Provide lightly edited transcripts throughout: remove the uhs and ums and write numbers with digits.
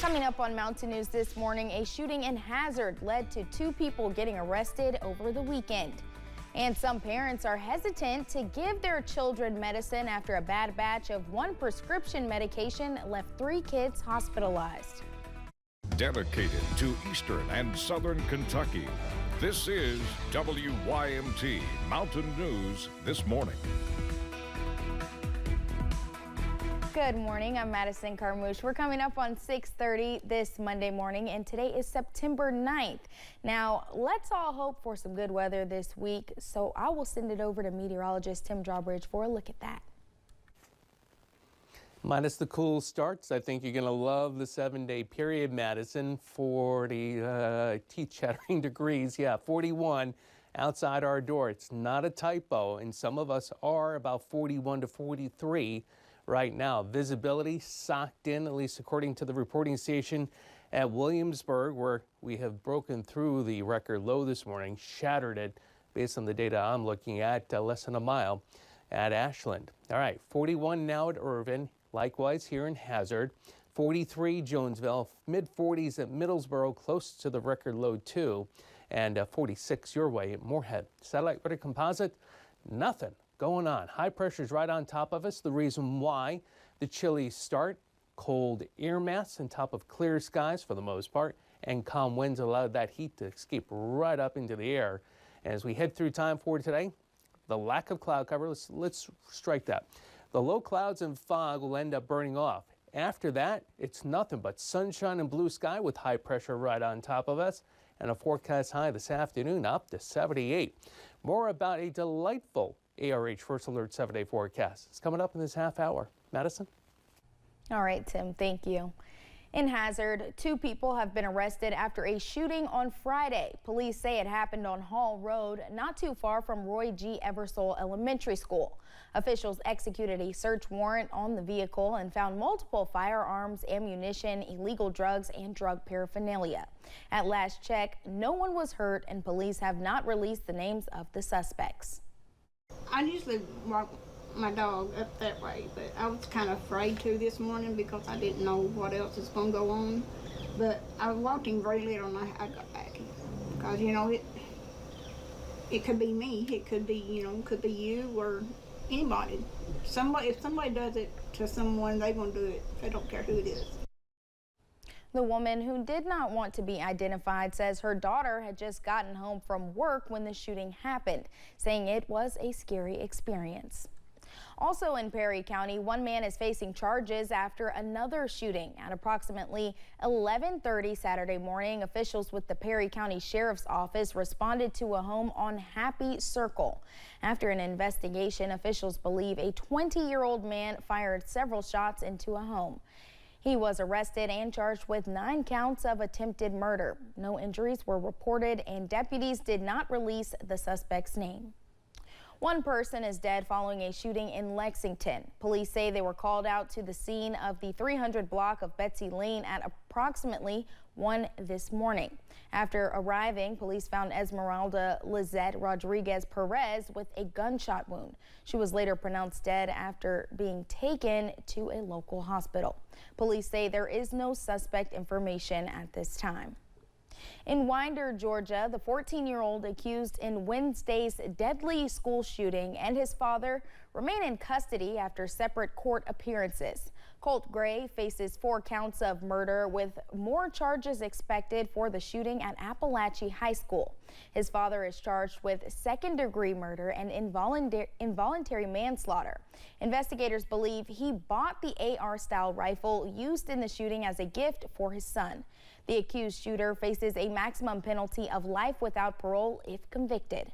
Coming up on Mountain News this morning, a shooting in Hazard led to 2 people getting arrested over the weekend. And some parents are hesitant to give their children medicine after a bad batch of one prescription medication left 3 kids hospitalized. Dedicated to Eastern and Southern Kentucky, this is WYMT Mountain News This Morning. Good morning, I'm Madison Carmouche. We're coming up on 6:30 this Monday morning, and today is September 9th. Now, let's all hope for some good weather this week, so I will send it over to meteorologist Tim Drawbridge for a look at that. Minus the cool starts, I think you're going to love the 7-day period, Madison. 40 teeth-chattering degrees, yeah, 41 outside our door. It's not a typo, and some of us are about 41 to 43 right now. Visibility socked in, at least according to the reporting station at Williamsburg, where we have broken through the record low this morning, shattered it based on the data I'm looking at, less than a mile at Ashland. All right, 41 now at Irvin, likewise here in Hazard, 43 Jonesville, mid-40s at Middlesboro, close to the record low too, and 46 your way at Moorhead. Satellite radar composite, nothing going on. High pressure's right on top of us. The reason why the chilly start, cold air mass on top of clear skies for the most part, and calm winds allowed that heat to escape right up into the air. As we head through time for today, the lack of cloud cover, let's strike that. The low clouds and fog will end up burning off. After that, it's nothing but sunshine and blue sky with high pressure right on top of us, and a forecast high this afternoon up to 78. More about a delightful ARH First Alert 7-day forecast. It's coming up in this half hour. Madison? All right, Tim, thank you. In Hazard, 2 people have been arrested after a shooting on Friday. Police say it happened on Hall Road, not too far from Roy G. Eversole Elementary School. Officials executed a search warrant on the vehicle and found multiple firearms, ammunition, illegal drugs, and drug paraphernalia. At last check, no one was hurt, and police have not released the names of the suspects. I usually walk my dog up that way, but I was kind of afraid to this morning because I didn't know what else is going to go on. But I walked him very little and I got back because, you know, it could be me, it could be, you know, could be you or anybody. If somebody does it to someone, they're going to do it. They don't care who it is. The woman, who did not want to be identified, says her daughter had just gotten home from work when the shooting happened, saying it was a scary experience. Also in Perry County, one man is facing charges after another shooting. At approximately 11:30 Saturday morning, officials with the Perry County Sheriff's Office responded to a home on Happy Circle. After an investigation, officials believe a 20-year-old man fired several shots into a home. He was arrested and charged with 9 counts of attempted murder. No injuries were reported, and deputies did not release the suspect's name. One person is dead following a shooting in Lexington. Police say they were called out to the scene of the 300 block of Betsy Lane at approximately 1 this morning. After arriving, police found Esmeralda Lizette Rodriguez Perez with a gunshot wound. She was later pronounced dead after being taken to a local hospital. Police say there is no suspect information at this time. In Winder, Georgia, the 14-year-old accused in Wednesday's deadly school shooting and his father remain in custody after separate court appearances. Colt Gray faces 4 counts of murder with more charges expected for the shooting at Appalachia High School. His father is charged with second-degree murder and involuntary manslaughter. Investigators believe he bought the AR-style rifle used in the shooting as a gift for his son. The accused shooter faces a maximum penalty of life without parole if convicted.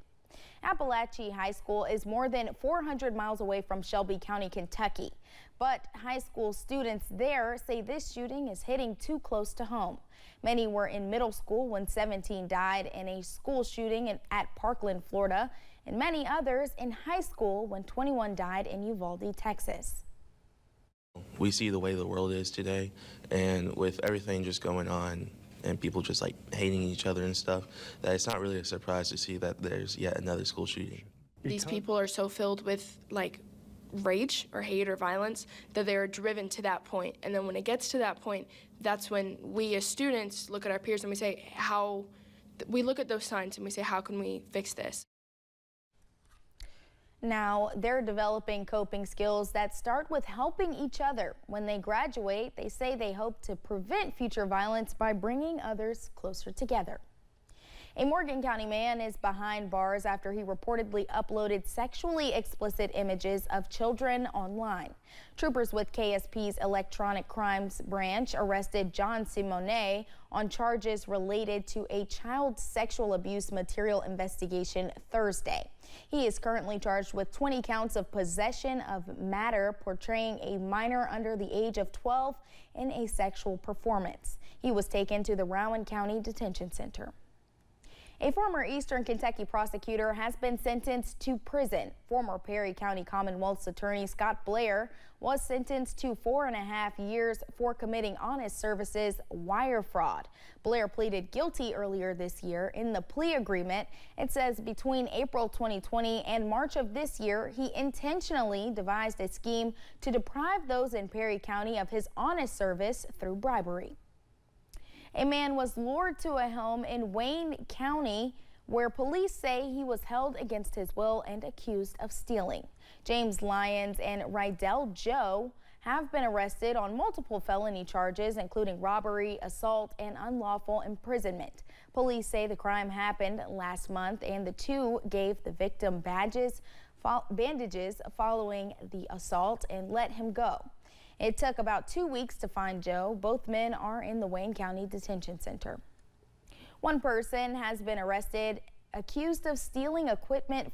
Appalachia High School is more than 400 miles away from Shelby County, Kentucky. But high school students there say this shooting is hitting too close to home. Many were in middle school when 17 died in a school shooting at Parkland, Florida, and many others in high school when 21 died in Uvalde, Texas. We see the way the world is today, and with everything just going on and people just like hating each other and stuff, that it's not really a surprise to see that there's yet another school shooting. These people are so filled with like rage or hate or violence, that they're driven to that point. And then when it gets to that point, that's when we as students look at our peers and we say, we look at those signs and we say, how can we fix this? Now, they're developing coping skills that start with helping each other. When they graduate, they say they hope to prevent future violence by bringing others closer together. A Morgan County man is behind bars after he reportedly uploaded sexually explicit images of children online. Troopers with KSP's Electronic Crimes Branch arrested John Simone on charges related to a child sexual abuse material investigation Thursday. He is currently charged with 20 counts of possession of matter portraying a minor under the age of 12 in a sexual performance. He was taken to the Rowan County Detention Center. A former Eastern Kentucky prosecutor has been sentenced to prison. Former Perry County Commonwealth's attorney Scott Blair was sentenced to 4.5 years for committing honest services wire fraud. Blair pleaded guilty earlier this year. In the plea agreement, it says between April 2020 and March of this year, he intentionally devised a scheme to deprive those in Perry County of his honest service through bribery. A man was lured to a home in Wayne County where police say he was held against his will and accused of stealing. James Lyons and Rydell Joe have been arrested on multiple felony charges, including robbery, assault, and unlawful imprisonment. Police say the crime happened last month and the two gave the victim bandages following the assault and let him go. It took about 2 weeks to find Joe. Both men are in the Wayne County Detention Center. One person has been arrested accused of stealing equipment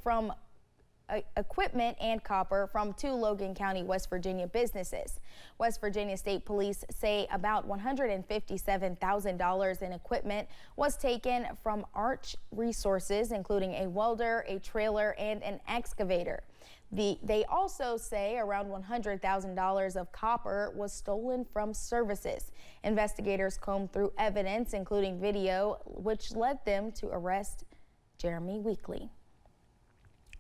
and copper from 2 Logan County, West Virginia businesses. West Virginia State Police say about $157,000 in equipment was taken from Arch Resources, including a welder, a trailer, and an excavator. They also say around $100,000 of copper was stolen from services. Investigators combed through evidence, including video, which led them to arrest Jeremy Weekly.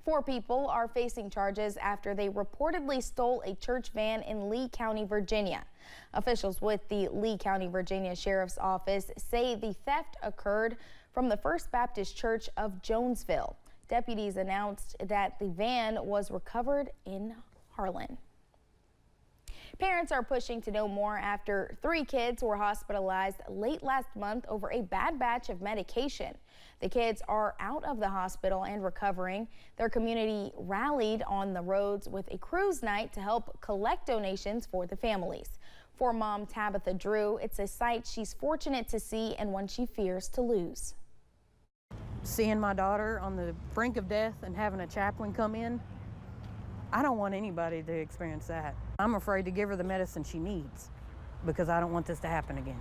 4 people are facing charges after they reportedly stole a church van in Lee County, Virginia. Officials with the Lee County, Virginia Sheriff's Office say the theft occurred from the First Baptist Church of Jonesville. Deputies announced that the van was recovered in Harlan. Parents are pushing to know more after 3 kids were hospitalized late last month over a bad batch of medication. The kids are out of the hospital and recovering. Their community rallied on the roads with a cruise night to help collect donations for the families. For mom Tabitha Drew, it's a sight she's fortunate to see and one she fears to lose. Seeing my daughter on the brink of death and having a chaplain come in, I don't want anybody to experience that. I'm afraid to give her the medicine she needs because I don't want this to happen again.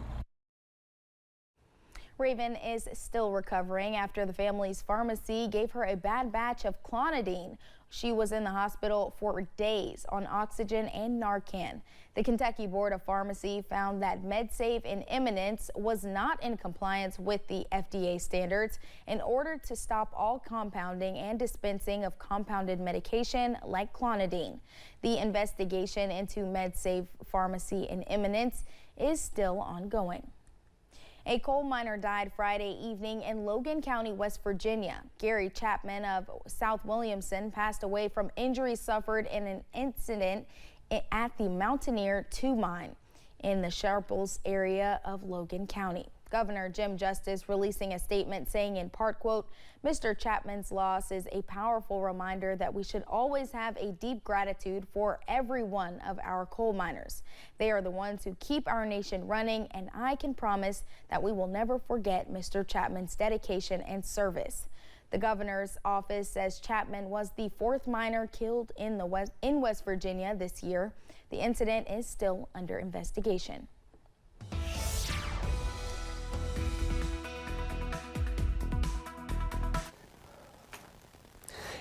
Raven is still recovering after the family's pharmacy gave her a bad batch of Clonidine. She was in the hospital for days on oxygen and Narcan. The Kentucky Board of Pharmacy found that MedSafe in Eminence was not in compliance with the FDA standards in order to stop all compounding and dispensing of compounded medication like Clonidine. The investigation into MedSafe Pharmacy in Eminence is still ongoing. A coal miner died Friday evening in Logan County, West Virginia. Gary Chapman of South Williamson passed away from injuries suffered in an incident at the Mountaineer II mine in the Sharples area of Logan County. Governor Jim Justice releasing a statement saying in part, quote, Mr. Chapman's loss is a powerful reminder that we should always have a deep gratitude for every one of our coal miners. They are the ones who keep our nation running, and I can promise that we will never forget Mr. Chapman's dedication and service. The governor's office says Chapman was the 4th miner killed in West Virginia this year. The incident is still under investigation.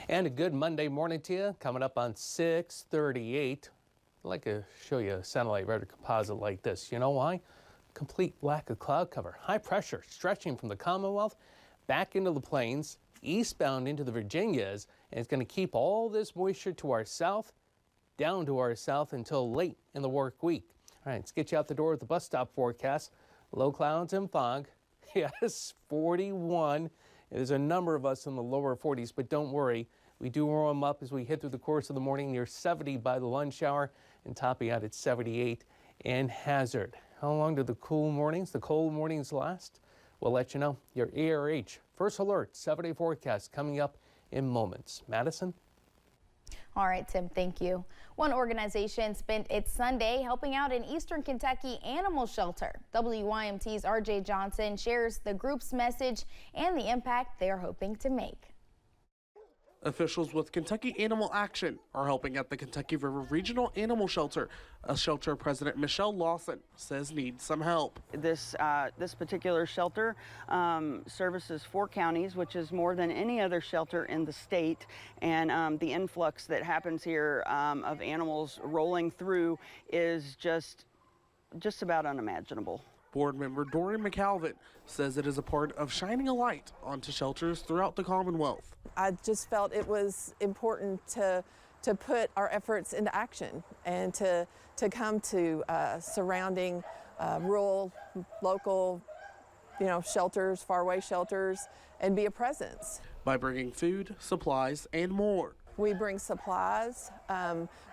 And a good Monday morning to you. Coming up on 6:38. I'd like to show you a satellite radar composite like this. You know why? Complete lack of cloud cover. High pressure stretching from the Commonwealth back into the plains, eastbound into the Virginias, and it's going to keep all this moisture to our south down to our south until late in the work week. All right, let's get you out the door with the bus stop forecast. Low clouds and fog. Yes, 41. There's a number of us in the lower 40s, but don't worry. We do warm up as we hit through the course of the morning, near 70 by the lunch hour and topping out at 78 in Hazard. How long do the cold mornings last? We'll let you know. Your ARH First Alert 7-day forecast coming up in moments. Madison? All right, Tim, thank you. One organization spent its Sunday helping out an Eastern Kentucky animal shelter. WYMT's RJ Johnson shares the group's message and the impact they're hoping to make. Officials with Kentucky Animal Action are helping at the Kentucky River Regional Animal Shelter. A shelter president, Michelle Lawson, says needs some help. This particular shelter services 4 counties, which is more than any other shelter in the state. And the influx that happens here of animals rolling through is just about unimaginable. Board member Dorian McAlvin says it is a part of shining a light onto shelters throughout the Commonwealth. I just felt it was important to put our efforts into action and to come to surrounding rural, local, shelters, faraway shelters, and be a presence. By bringing food, supplies, and more. We bring supplies,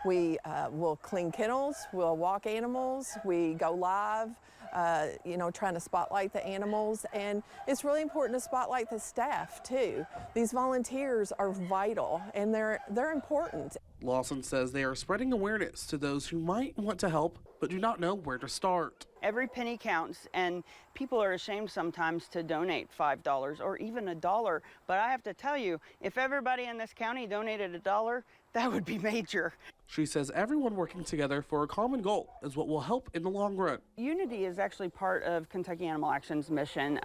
we will clean kennels, we'll walk animals, we go live, trying to spotlight the animals, and it's really important to spotlight the staff too. These volunteers are vital and they're important. Lawson says they are spreading awareness to those who might want to help but do not know where to start. Every penny counts, and people are ashamed sometimes to donate $5 or even $1. But I have to tell you, if everybody in this county donated $1, that would be major. She says everyone working together for a common goal is what will help in the long run. Unity is actually part of Kentucky Animal Action's mission.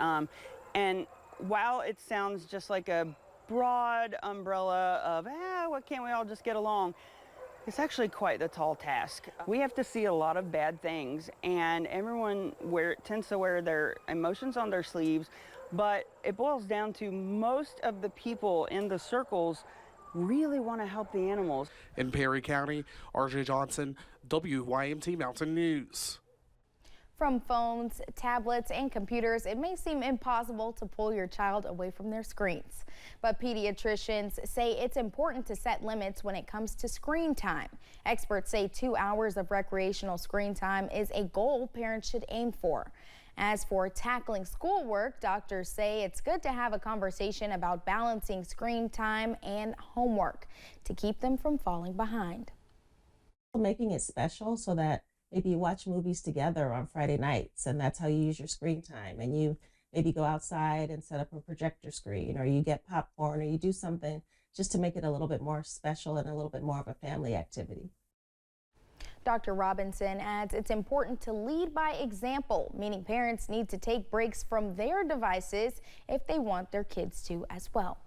And while it sounds just like a broad umbrella of, what can't we all just get along? It's actually quite the tall task. We have to see a lot of bad things, and everyone tends to wear their emotions on their sleeves, but it boils down to most of the people in the circles really want to help the animals. In Perry County, RJ Johnson, WYMT Mountain News. From phones, tablets, and computers, it may seem impossible to pull your child away from their screens. But pediatricians say it's important to set limits when it comes to screen time. Experts say 2 hours of recreational screen time is a goal parents should aim for. As for tackling schoolwork, doctors say it's good to have a conversation about balancing screen time and homework to keep them from falling behind. Making it special so that maybe you watch movies together on Friday nights, and that's how you use your screen time. And you maybe go outside and set up a projector screen, or you get popcorn, or you do something just to make it a little bit more special and a little bit more of a family activity. Dr. Robinson adds it's important to lead by example, meaning parents need to take breaks from their devices if they want their kids to as well.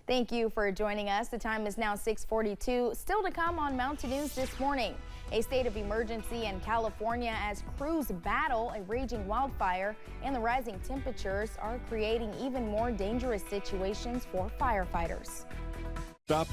Thank you for joining us. The time is now 6:42. Still to come on Mountain News this morning. A state of emergency in California as crews battle a raging wildfire, and the rising temperatures are creating even more dangerous situations for firefighters. Stop.